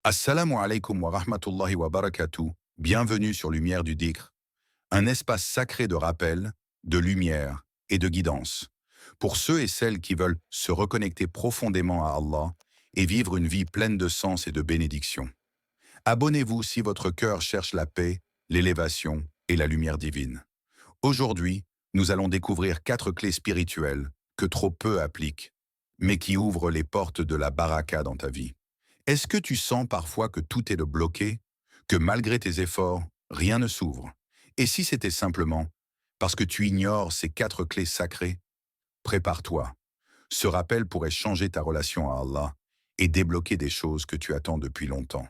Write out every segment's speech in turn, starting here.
Assalamu alaikum wa rahmatullahi wa barakatuh. Bienvenue sur Lumière du Dhikr, un espace sacré de rappel, de lumière et de guidance. Pour ceux et celles qui veulent se reconnecter profondément à Allah et vivre une vie pleine de sens et de bénédictions. Abonnez-vous si votre cœur cherche la paix, l'élévation et la lumière divine. Aujourd'hui, nous allons découvrir 4 clés spirituelles que trop peu appliquent, mais qui ouvrent les portes de la baraka dans ta vie. Est-ce que tu sens parfois que tout est de bloqué, que malgré tes efforts, rien ne s'ouvre? Et si c'était simplement parce que tu ignores ces 4 clés sacrées? Prépare-toi. Ce rappel pourrait changer ta relation à Allah et débloquer des choses que tu attends depuis longtemps.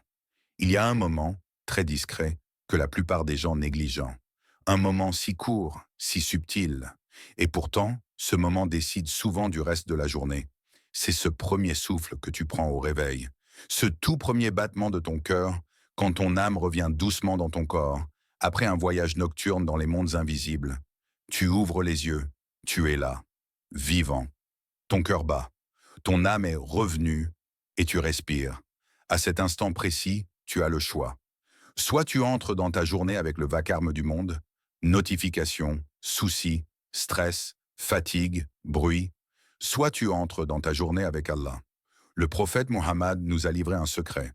Il y a un moment, très discret, que la plupart des gens négligent. Un moment si court, si subtil. Et pourtant, ce moment décide souvent du reste de la journée. C'est ce premier souffle que tu prends au réveil. Ce tout premier battement de ton cœur, quand ton âme revient doucement dans ton corps, après un voyage nocturne dans les mondes invisibles. Tu ouvres les yeux, tu es là, vivant. Ton cœur bat, ton âme est revenue et tu respires. À cet instant précis, tu as le choix. Soit tu entres dans ta journée avec le vacarme du monde, notifications, soucis, stress, fatigue, bruit, soit tu entres dans ta journée avec Allah. Le prophète Mohammed nous a livré un secret,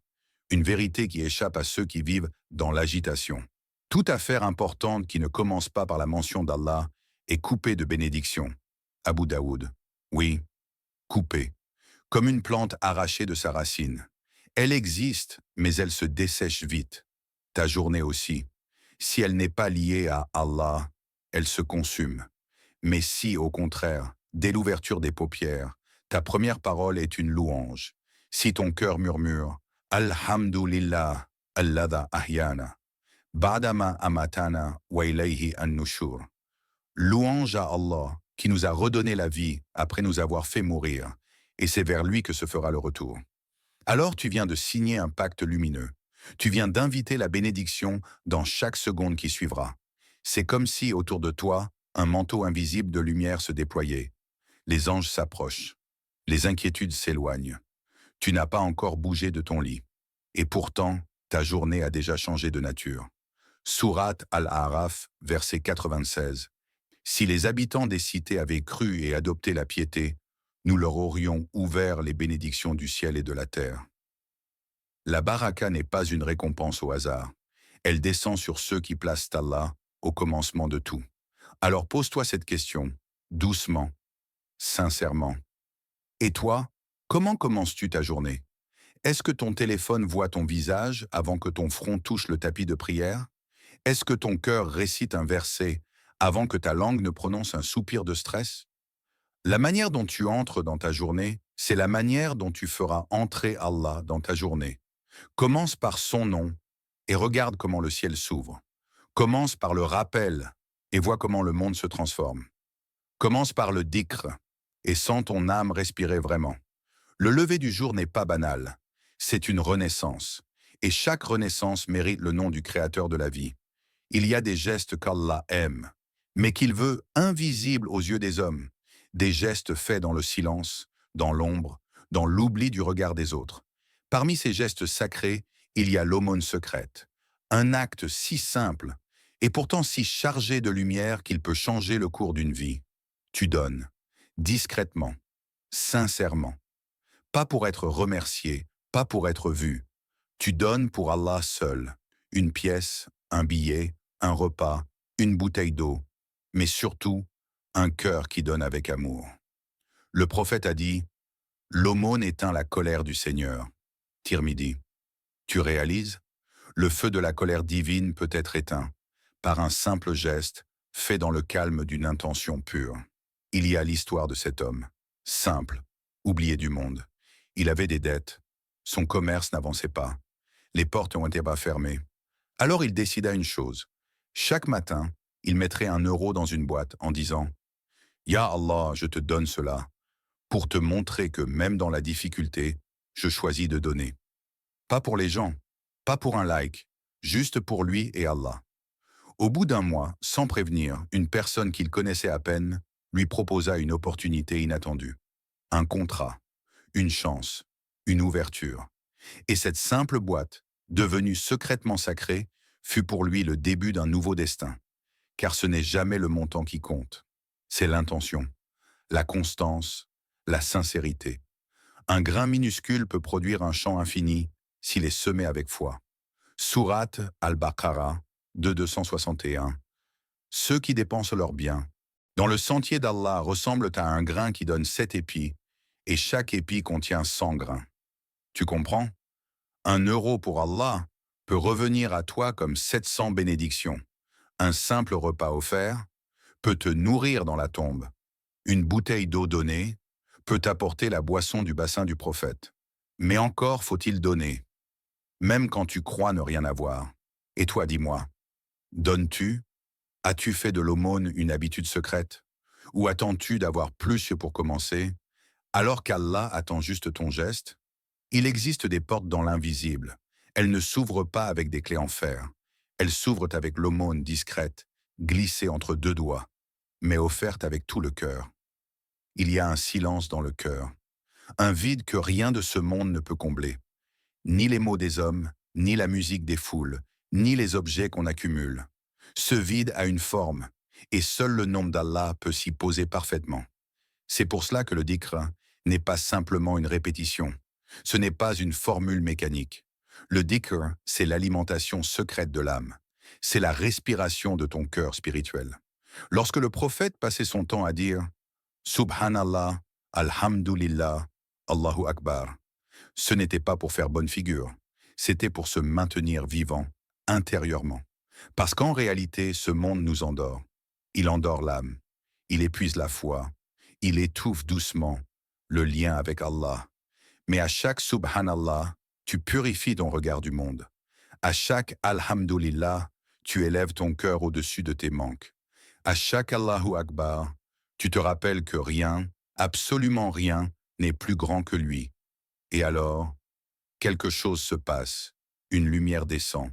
une vérité qui échappe à ceux qui vivent dans l'agitation. Toute affaire importante qui ne commence pas par la mention d'Allah est coupée de bénédictions. Abu Daoud. Oui, coupée, comme une plante arrachée de sa racine. Elle existe, mais elle se dessèche vite. Ta journée aussi. Si elle n'est pas liée à Allah, elle se consume. Mais si, au contraire, dès l'ouverture des paupières, ta première parole est une louange, si ton cœur murmure « Alhamdulillah, alladha ahyana, ba'dama amatana wa ilayhi an-nushur » louange à Allah qui nous a redonné la vie après nous avoir fait mourir, et c'est vers lui que se fera le retour. Alors tu viens de signer un pacte lumineux. Tu viens d'inviter la bénédiction dans chaque seconde qui suivra. C'est comme si, autour de toi, un manteau invisible de lumière se déployait. Les anges s'approchent. Les inquiétudes s'éloignent. Tu n'as pas encore bougé de ton lit. Et pourtant, ta journée a déjà changé de nature. Sourate Al-A'raf, verset 96. Si les habitants des cités avaient cru et adopté la piété, nous leur aurions ouvert les bénédictions du ciel et de la terre. La baraka n'est pas une récompense au hasard. Elle descend sur ceux qui placent Allah au commencement de tout. Alors pose-toi cette question, doucement, sincèrement. Et toi, comment commences-tu ta journée? Est-ce que ton téléphone voit ton visage avant que ton front touche le tapis de prière? Est-ce que ton cœur récite un verset avant que ta langue ne prononce un soupir de stress? La manière dont tu entres dans ta journée, c'est la manière dont tu feras entrer Allah dans ta journée. Commence par son nom et regarde comment le ciel s'ouvre. Commence par le rappel et vois comment le monde se transforme. Commence par le dhikr et sens ton âme respirer vraiment. Le lever du jour n'est pas banal, c'est une renaissance. Et chaque renaissance mérite le nom du Créateur de la vie. Il y a des gestes qu'Allah aime, mais qu'il veut invisibles aux yeux des hommes. Des gestes faits dans le silence, dans l'ombre, dans l'oubli du regard des autres. Parmi ces gestes sacrés, il y a l'aumône secrète. Un acte si simple, et pourtant si chargé de lumière qu'il peut changer le cours d'une vie. Tu donnes, discrètement, sincèrement. Pas pour être remercié, pas pour être vu. Tu donnes pour Allah seul. Une pièce, un billet, un repas, une bouteille d'eau, mais surtout, un cœur qui donne avec amour. Le prophète a dit « L'aumône éteint la colère du Seigneur ». Tirmidhi. Tu réalises? Le feu de la colère divine peut être éteint par un simple geste fait dans le calme d'une intention pure. Il y a l'histoire de cet homme, simple, oublié du monde. Il avait des dettes, son commerce n'avançait pas, les portes ont été fermées. Alors il décida une chose. Chaque matin, il mettrait 1 euro dans une boîte en disant « Ya Allah, je te donne cela » pour te montrer que même dans la difficulté, je choisis de donner. Pas pour les gens, pas pour un like, juste pour lui et Allah. Au bout d'un mois, sans prévenir, une personne qu'il connaissait à peine lui proposa une opportunité inattendue. Un contrat, une chance, une ouverture. Et cette simple boîte, devenue secrètement sacrée, fut pour lui le début d'un nouveau destin. Car ce n'est jamais le montant qui compte. C'est l'intention, la constance, la sincérité. Un grain minuscule peut produire un champ infini s'il est semé avec foi. Sourate al-Baqarah 261. Ceux qui dépensent leurs biens dans le sentier d'Allah ressemblent à un grain qui donne 7 épis, et chaque épi contient 100 grains. Tu comprends? 1 euro pour Allah peut revenir à toi comme 700 bénédictions. Un simple repas offert peut te nourrir dans la tombe. Une bouteille d'eau donnée peut t'apporter la boisson du bassin du prophète. Mais encore faut-il donner, même quand tu crois ne rien avoir. Et toi, dis-moi, donnes-tu? As-tu fait de l'aumône une habitude secrète? Ou attends-tu d'avoir plus pour commencer, alors qu'Allah attend juste ton geste? Il existe des portes dans l'invisible. Elles ne s'ouvrent pas avec des clés en fer. Elles s'ouvrent avec l'aumône discrète, glissée entre 2 doigts, mais offerte avec tout le cœur. Il y a un silence dans le cœur, un vide que rien de ce monde ne peut combler. Ni les mots des hommes, ni la musique des foules, ni les objets qu'on accumule. Ce vide a une forme, et seul le nom d'Allah peut s'y poser parfaitement. C'est pour cela que le dhikr n'est pas simplement une répétition. Ce n'est pas une formule mécanique. Le dhikr, c'est l'alimentation secrète de l'âme. C'est la respiration de ton cœur spirituel. Lorsque le prophète passait son temps à dire « Subhanallah, Alhamdulillah, Allahu Akbar », ce n'était pas pour faire bonne figure, c'était pour se maintenir vivant intérieurement. Parce qu'en réalité, ce monde nous endort. Il endort l'âme, il épuise la foi, il étouffe doucement le lien avec Allah. Mais à chaque Subhanallah, tu purifies ton regard du monde. À chaque Alhamdulillah, tu élèves ton cœur au-dessus de tes manques. À chaque Allahu Akbar, tu te rappelles que rien, absolument rien, n'est plus grand que lui. Et alors, quelque chose se passe, une lumière descend,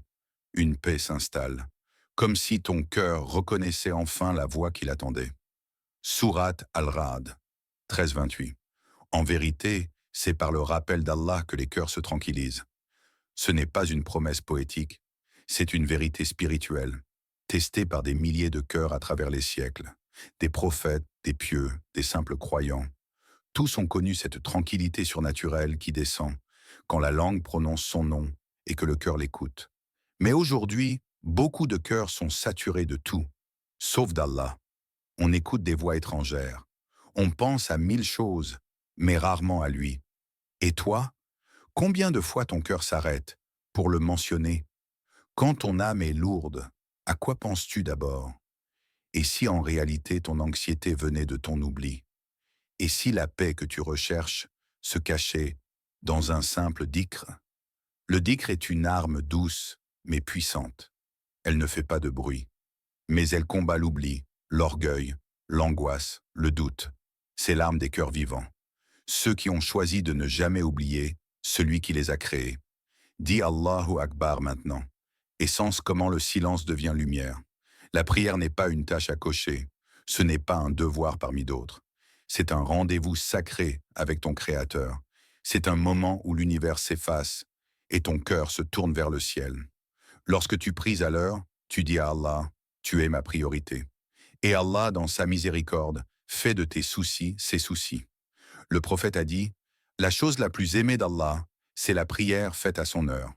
une paix s'installe, comme si ton cœur reconnaissait enfin la voix qui l'attendait. Sourate Al-Ra'd, 13-28. En vérité, c'est par le rappel d'Allah que les cœurs se tranquillisent. Ce n'est pas une promesse poétique, c'est une vérité spirituelle, testée par des milliers de cœurs à travers les siècles, des prophètes, des pieux, des simples croyants. Tous ont connu cette tranquillité surnaturelle qui descend quand la langue prononce son nom et que le cœur l'écoute. Mais aujourd'hui, beaucoup de cœurs sont saturés de tout, sauf d'Allah. On écoute des voix étrangères. On pense à 1000 choses, mais rarement à lui. Et toi, combien de fois ton cœur s'arrête pour le mentionner? Quand ton âme est lourde, à quoi penses-tu d'abord? Et si en réalité ton anxiété venait de ton oubli? Et si la paix que tu recherches se cachait dans un simple dhikr? Le dhikr est une arme douce, mais puissante. Elle ne fait pas de bruit, mais elle combat l'oubli, l'orgueil, l'angoisse, le doute. C'est l'arme des cœurs vivants. Ceux qui ont choisi de ne jamais oublier celui qui les a créés. Dis Allahu Akbar maintenant, et sens comment le silence devient lumière. La prière n'est pas une tâche à cocher, ce n'est pas un devoir parmi d'autres. C'est un rendez-vous sacré avec ton Créateur. C'est un moment où l'univers s'efface et ton cœur se tourne vers le ciel. Lorsque tu pries à l'heure, tu dis à Allah, tu es ma priorité. Et Allah, dans sa miséricorde, fait de tes soucis ses soucis. Le prophète a dit, la chose la plus aimée d'Allah, c'est la prière faite à son heure.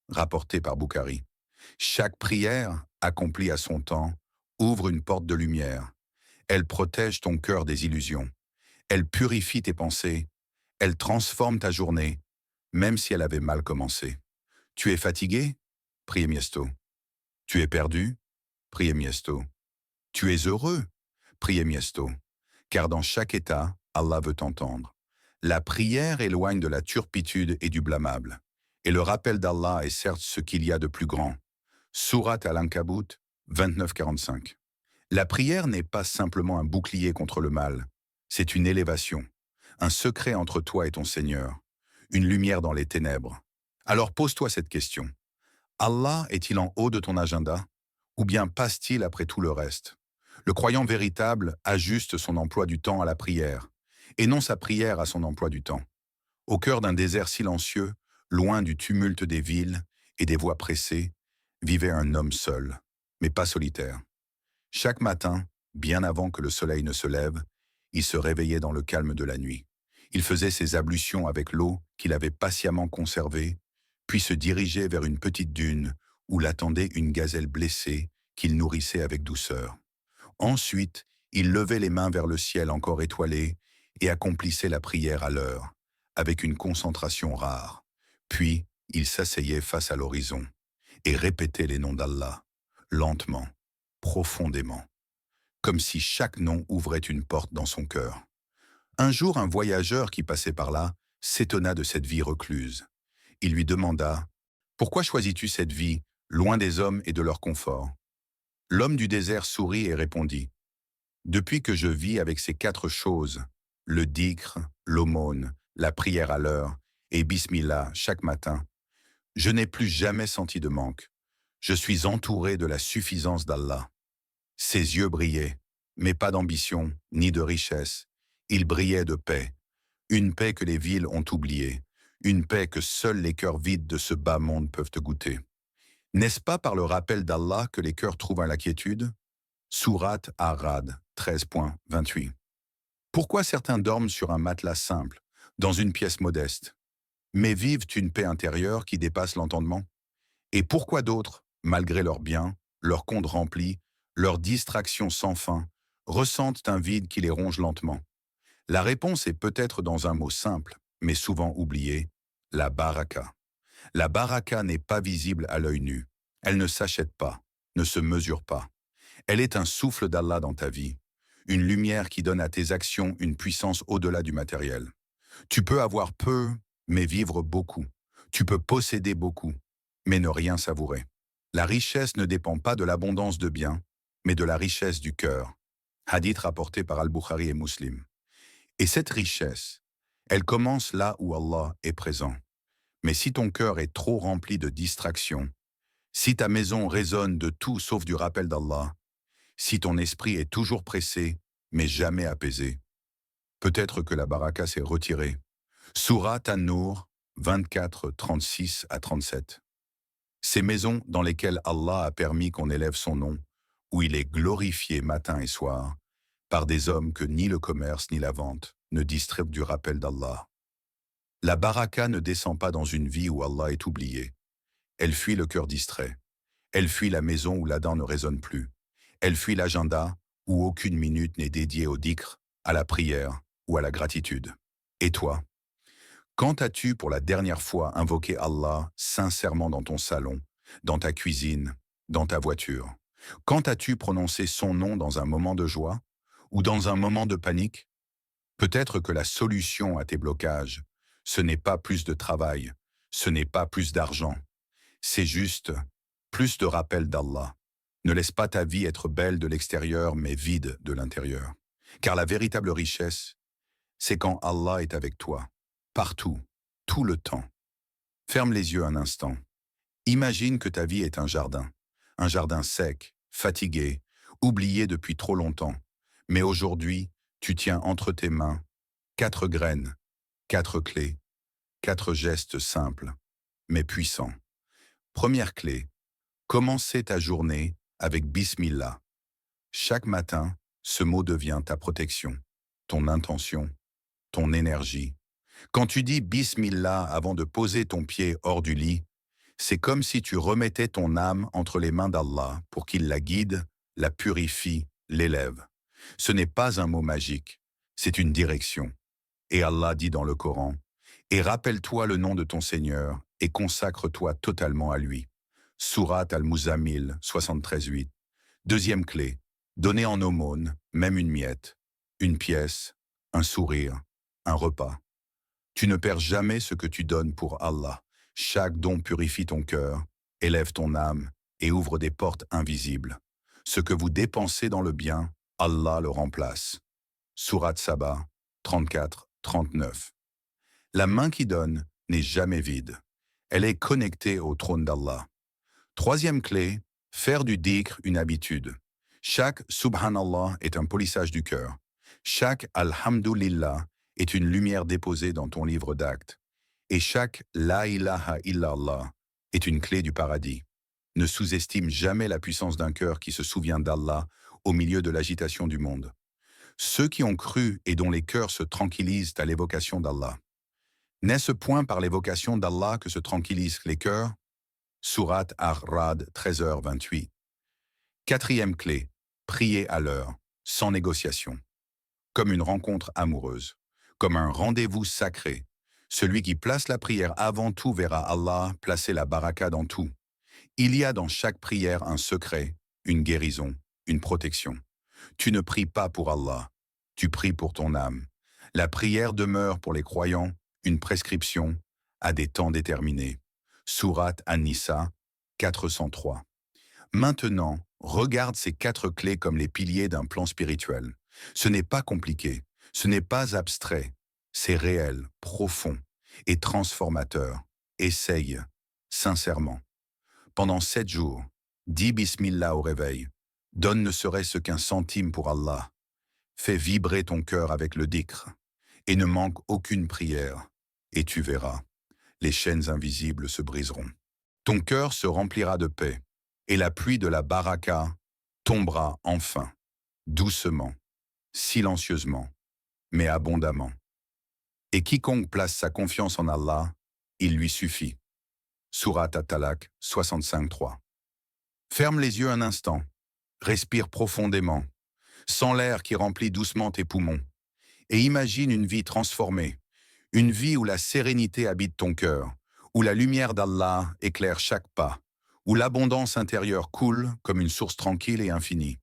Rapporté par Bukhari. Chaque prière, accomplie à son temps, ouvre une porte de lumière. Elle protège ton cœur des illusions. Elle purifie tes pensées. Elle transforme ta journée, même si elle avait mal commencé. Tu es fatigué? Priez Miesto. Tu es perdu? Priez Miesto. Tu es heureux? Priez Miesto. Car dans chaque état, Allah veut t'entendre. La prière éloigne de la turpitude et du blâmable. Et le rappel d'Allah est certes ce qu'il y a de plus grand. Sourate Al-Ankabut 29-45. La prière n'est pas simplement un bouclier contre le mal, c'est une élévation, un secret entre toi et ton Seigneur, une lumière dans les ténèbres. Alors pose-toi cette question. Allah est-il en haut de ton agenda? Ou bien passe-t-il après tout le reste? Le croyant véritable ajuste son emploi du temps à la prière, et non sa prière à son emploi du temps. Au cœur d'un désert silencieux, Loin du tumulte des villes et des voies pressées, vivait un homme seul, mais pas solitaire. Chaque matin, bien avant que le soleil ne se lève, il se réveillait dans le calme de la nuit. Il faisait ses ablutions avec l'eau qu'il avait patiemment conservée, puis se dirigeait vers une petite dune où l'attendait une gazelle blessée qu'il nourrissait avec douceur. Ensuite, il levait les mains vers le ciel encore étoilé et accomplissait la prière à l'heure, avec une concentration rare. Puis, il s'asseyait face à l'horizon et répétait les noms d'Allah, lentement, profondément, comme si chaque nom ouvrait une porte dans son cœur. Un jour, un voyageur qui passait par là s'étonna de cette vie recluse. Il lui demanda « Pourquoi choisis-tu cette vie, loin des hommes et de leur confort ?» L'homme du désert sourit et répondit « Depuis que je vis avec ces 4 choses, le dhikr, l'aumône, la prière à l'heure et bismillah chaque matin, je n'ai plus jamais senti de manque. Je suis entouré de la suffisance d'Allah. » Ses yeux brillaient, mais pas d'ambition, ni de richesse. Ils brillaient de paix, une paix que les villes ont oubliée, une paix que seuls les cœurs vides de ce bas monde peuvent goûter. N'est-ce pas par le rappel d'Allah que les cœurs trouvent la quiétude? Sourate Ar-Ra'd 13.28. Pourquoi certains dorment sur un matelas simple, dans une pièce modeste, mais vivent une paix intérieure qui dépasse l'entendement? Et pourquoi d'autres, malgré leurs biens, leurs comptes remplis, leurs distractions sans fin, ressentent un vide qui les ronge lentement? La réponse est peut-être dans un mot simple, mais souvent oublié, la baraka. La baraka n'est pas visible à l'œil nu. Elle ne s'achète pas, ne se mesure pas. Elle est un souffle d'Allah dans ta vie, une lumière qui donne à tes actions une puissance au-delà du matériel. Tu peux avoir peu, mais vivre beaucoup. Tu peux posséder beaucoup, mais ne rien savourer. La richesse ne dépend pas de l'abondance de biens, mais de la richesse du cœur. Hadith rapporté par Al-Bukhari et Muslim. Et cette richesse, elle commence là où Allah est présent. Mais si ton cœur est trop rempli de distractions, si ta maison résonne de tout sauf du rappel d'Allah, si ton esprit est toujours pressé, mais jamais apaisé, peut-être que la baraka s'est retirée. Sourate An-Nur 24, 36 à 37. Ces maisons dans lesquelles Allah a permis qu'on élève son nom, où il est glorifié matin et soir, par des hommes que ni le commerce ni la vente ne distraient du rappel d'Allah. La baraka ne descend pas dans une vie où Allah est oublié. Elle fuit le cœur distrait. Elle fuit la maison où l'adhan ne résonne plus. Elle fuit l'agenda où aucune minute n'est dédiée au dhikr, à la prière ou à la gratitude. Et toi, quand as-tu pour la dernière fois invoqué Allah sincèrement dans ton salon, dans ta cuisine, dans ta voiture? Quand as-tu prononcé son nom dans un moment de joie ou dans un moment de panique? Peut-être que la solution à tes blocages, ce n'est pas plus de travail, ce n'est pas plus d'argent, c'est juste plus de rappel d'Allah. Ne laisse pas ta vie être belle de l'extérieur mais vide de l'intérieur. Car la véritable richesse, c'est quand Allah est avec toi, partout, tout le temps. Ferme les yeux un instant. Imagine que ta vie est un jardin sec, fatigué, oublié depuis trop longtemps. Mais aujourd'hui, tu tiens entre tes mains 4 graines, 4 clés, 4 gestes simples, mais puissants. Première clé, commencer ta journée avec Bismillah. Chaque matin, ce mot devient ta protection, ton intention, ton énergie. Quand tu dis Bismillah avant de poser ton pied hors du lit, c'est comme si tu remettais ton âme entre les mains d'Allah pour qu'il la guide, la purifie, l'élève. Ce n'est pas un mot magique, c'est une direction. Et Allah dit dans le Coran, « Et rappelle-toi le nom de ton Seigneur et consacre-toi totalement à lui. » Sourate Al-Muzammil 73.8. Deuxième clé, donner en aumône, même une miette, une pièce, un sourire, un repas. Tu ne perds jamais ce que tu donnes pour Allah. Chaque don purifie ton cœur, élève ton âme et ouvre des portes invisibles. Ce que vous dépensez dans le bien, Allah le remplace. Sourate Saba 34-39. La main qui donne n'est jamais vide. Elle est connectée au trône d'Allah. Troisième clé, faire du dhikr une habitude. Chaque Subhanallah est un polissage du cœur. Chaque Alhamdulillah est une lumière déposée dans ton livre d'actes. Et chaque La ilaha illallah est une clé du paradis. Ne sous-estime jamais la puissance d'un cœur qui se souvient d'Allah au milieu de l'agitation du monde. Ceux qui ont cru et dont les cœurs se tranquillisent à l'évocation d'Allah. N'est-ce point par l'évocation d'Allah que se tranquillisent les cœurs? Sourate Ar-Ra'd 13h28. Quatrième clé, prier à l'heure, sans négociation. Comme une rencontre amoureuse, comme un rendez-vous sacré. Celui qui place la prière avant tout verra Allah placer la baraka dans tout. Il y a dans chaque prière un secret, une guérison, une protection. Tu ne pries pas pour Allah, tu pries pour ton âme. La prière demeure pour les croyants une prescription à des temps déterminés. Sourate An-Nisa 403. Maintenant, regarde ces 4 clés comme les piliers d'un plan spirituel. Ce n'est pas compliqué, ce n'est pas abstrait, c'est réel, profond et transformateur. Essaye, sincèrement. Pendant 7 jours, dis Bismillah au réveil. Donne ne serait-ce qu'un centime pour Allah. Fais vibrer ton cœur avec le dhikr. Et ne manque aucune prière. Et tu verras, les chaînes invisibles se briseront. Ton cœur se remplira de paix. Et la pluie de la baraka tombera enfin, doucement, silencieusement, mais abondamment. Et quiconque place sa confiance en Allah, il lui suffit. Sourate At-Talaq 65.3. Ferme les yeux un instant, respire profondément, sens l'air qui remplit doucement tes poumons, et imagine une vie transformée, une vie où la sérénité habite ton cœur, où la lumière d'Allah éclaire chaque pas, où l'abondance intérieure coule comme une source tranquille et infinie.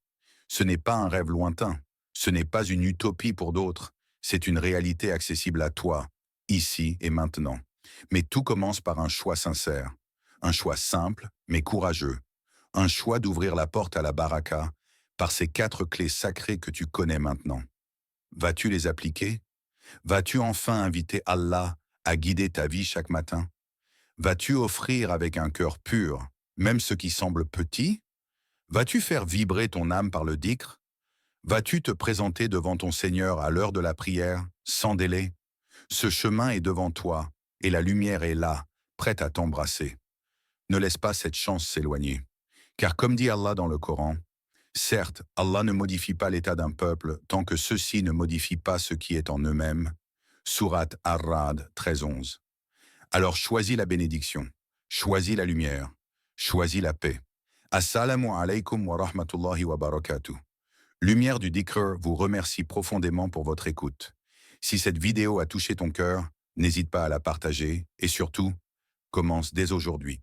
Ce n'est pas un rêve lointain, ce n'est pas une utopie pour d'autres, c'est une réalité accessible à toi, ici et maintenant. Mais tout commence par un choix sincère, un choix simple mais courageux, un choix d'ouvrir la porte à la baraka par ces 4 clés sacrées que tu connais maintenant. Vas-tu les appliquer? Vas-tu enfin inviter Allah à guider ta vie chaque matin? Vas-tu offrir avec un cœur pur, même ce qui semble petit? Vas-tu faire vibrer ton âme par le dhikr? Vas-tu te présenter devant ton Seigneur à l'heure de la prière, sans délai? Ce chemin est devant toi, et la lumière est là, prête à t'embrasser. Ne laisse pas cette chance s'éloigner. Car comme dit Allah dans le Coran, certes, Allah ne modifie pas l'état d'un peuple tant que ceux-ci ne modifient pas ce qui est en eux-mêmes. Sourate Ar-Ra'd 13.11. Alors choisis la bénédiction, choisis la lumière, choisis la paix. Assalamu alaikum wa rahmatullahi wa barakatuh. Lumière du Dhikr vous remercie profondément pour votre écoute. Si cette vidéo a touché ton cœur, n'hésite pas à la partager et surtout, commence dès aujourd'hui.